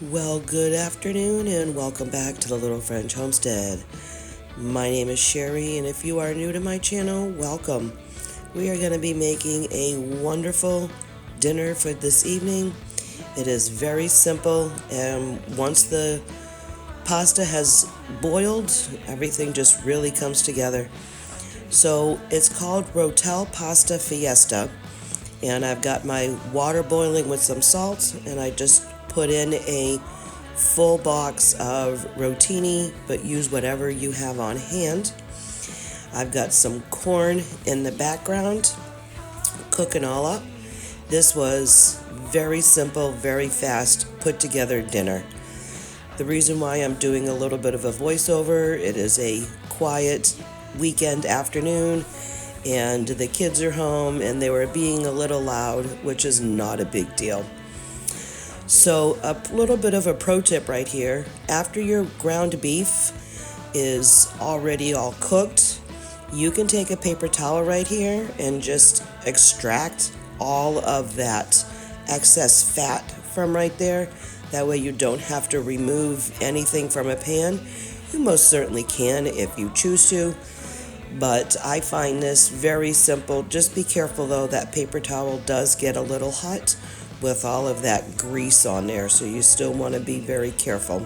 Well, good afternoon and welcome back to the Little French Homestead. My name is Sherry, and if you are new to my channel, welcome. We are going to be making a wonderful dinner for this evening. It is very simple, and once the pasta has boiled, everything just really comes together. So it's called Rotel Pasta Fiesta, and I've got my water boiling with some salt, and I just put in a full box of rotini, but use whatever you have on hand. I've got some corn in the background, cooking all up. This was very simple, very fast, put together dinner. The reason why I'm doing a little bit of a voiceover, it is a quiet weekend afternoon, and the kids are home and they were being a little loud, which is not a big deal. So a little bit of a pro tip right here. After your ground beef is already all cooked, you can take a paper towel right here and just extract all of that excess fat from right there. That way you don't have to remove anything from a pan. You most certainly can if you choose to, but I find this very simple. Just be careful though, that paper towel does get a little hot with all of that grease on there, so you still want to be very careful.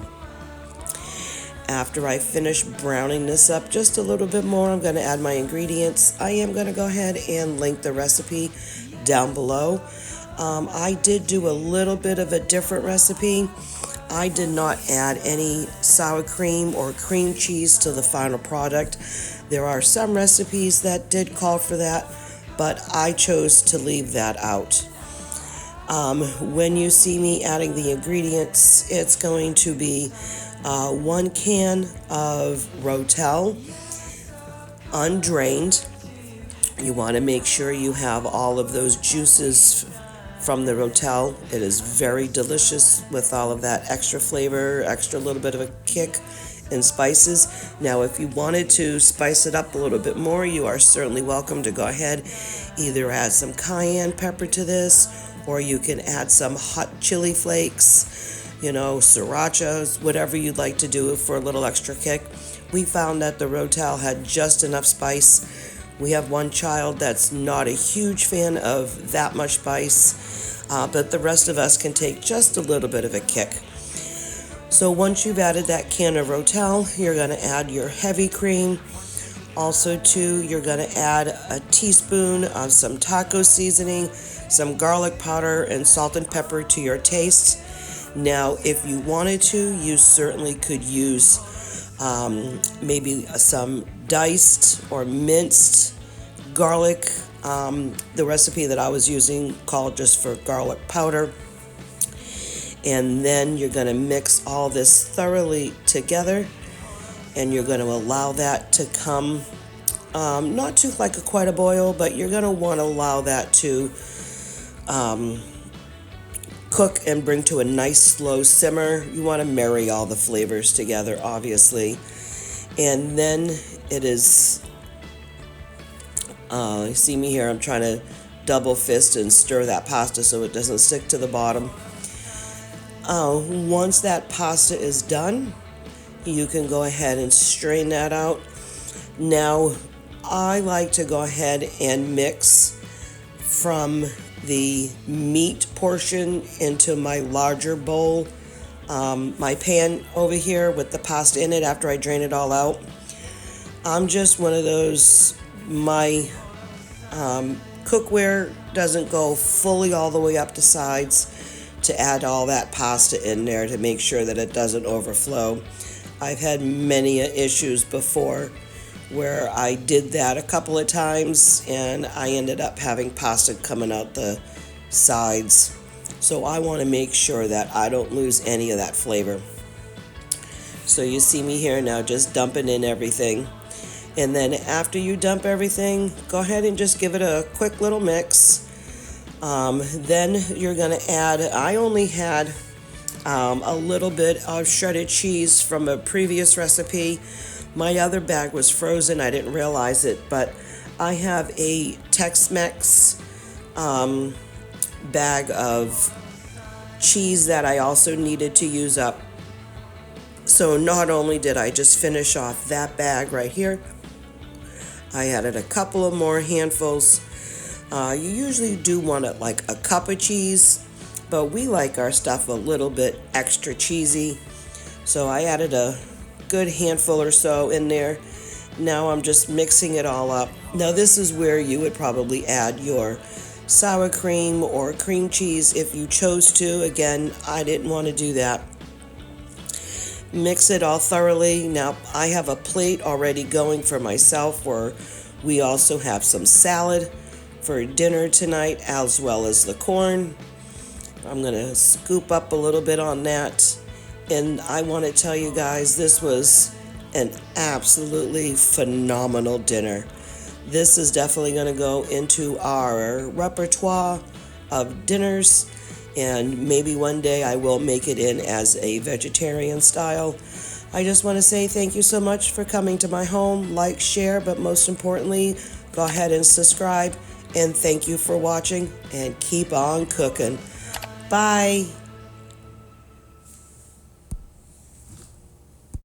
After I finish browning this up just a little bit more, I'm going to add my ingredients. I am going to go ahead and link the recipe down below. I did do a little bit of a different recipe. I did not add any sour cream or cream cheese to the final product. There are some recipes that did call for that, but I chose to leave that out. When you see me adding the ingredients, it's going to be 1 can of Rotel, undrained. You want to make sure you have all of those juices from the Rotel. It is very delicious with all of that extra flavor, extra little bit of a kick and spices. Now, if you wanted to spice it up a little bit more, you are certainly welcome to go ahead, either add some cayenne pepper to this, or you can add some hot chili flakes, srirachos, whatever you'd like to do for a little extra kick. We found that the Rotel had just enough spice. We have one child that's not a huge fan of that much spice, but the rest of us can take just a little bit of a kick. So once you've added that can of Rotel, you're going to add your heavy cream. Also, too, you're going to add a teaspoon of some taco seasoning, some garlic powder, and salt and pepper to your taste. Now, if you wanted to, you certainly could use maybe some diced or minced garlic. The recipe that I was using called just for garlic powder. And then you're going to mix all this thoroughly together, and you're going to allow that to come not to like quite a boil, but you're going to want to allow that to cook and bring to a nice slow simmer. You want to marry all the flavors together, obviously. And then it is, you see me here, I'm trying to double fist and stir that pasta so it doesn't stick to the bottom. Once that pasta is done, you can go ahead and strain that out. Now, I like to go ahead and mix from the meat portion into my larger bowl, my pan over here with the pasta in it after I drain it all out. I'm just one of those, my cookware doesn't go fully all the way up the sides to add all that pasta in there to make sure that it doesn't overflow. I've had many issues before where I did that a couple of times and I ended up having pasta coming out the sides. So I want to make sure that I don't lose any of that flavor. So you see me here now just dumping in everything. And then after you dump everything, go ahead and just give it a quick little mix. Then you're going to add, I only had a little bit of shredded cheese from a previous recipe. My other bag was frozen. I didn't realize it, but I have a Tex-Mex bag of cheese that I also needed to use up. So not only did I just finish off that bag right here, I added a couple of more handfuls. You usually do want it like a cup of cheese, but we like our stuff a little bit extra cheesy. So I added a good handful or so in there. Now I'm just mixing it all up. Now this is where you would probably add your sour cream or cream cheese if you chose to. Again, I didn't want to do that. Mix it all thoroughly. Now I have a plate already going for myself, where we also have some salad for dinner tonight, as well as the corn. I'm going to scoop up a little bit on that. And I want to tell you guys, this was an absolutely phenomenal dinner. This is definitely going to go into our repertoire of dinners, and maybe one day I will make it in as a vegetarian style. I just want to say thank you so much for coming to my home. Like, share, but most importantly, go ahead and subscribe. And thank you for watching, and keep on cooking. Bye.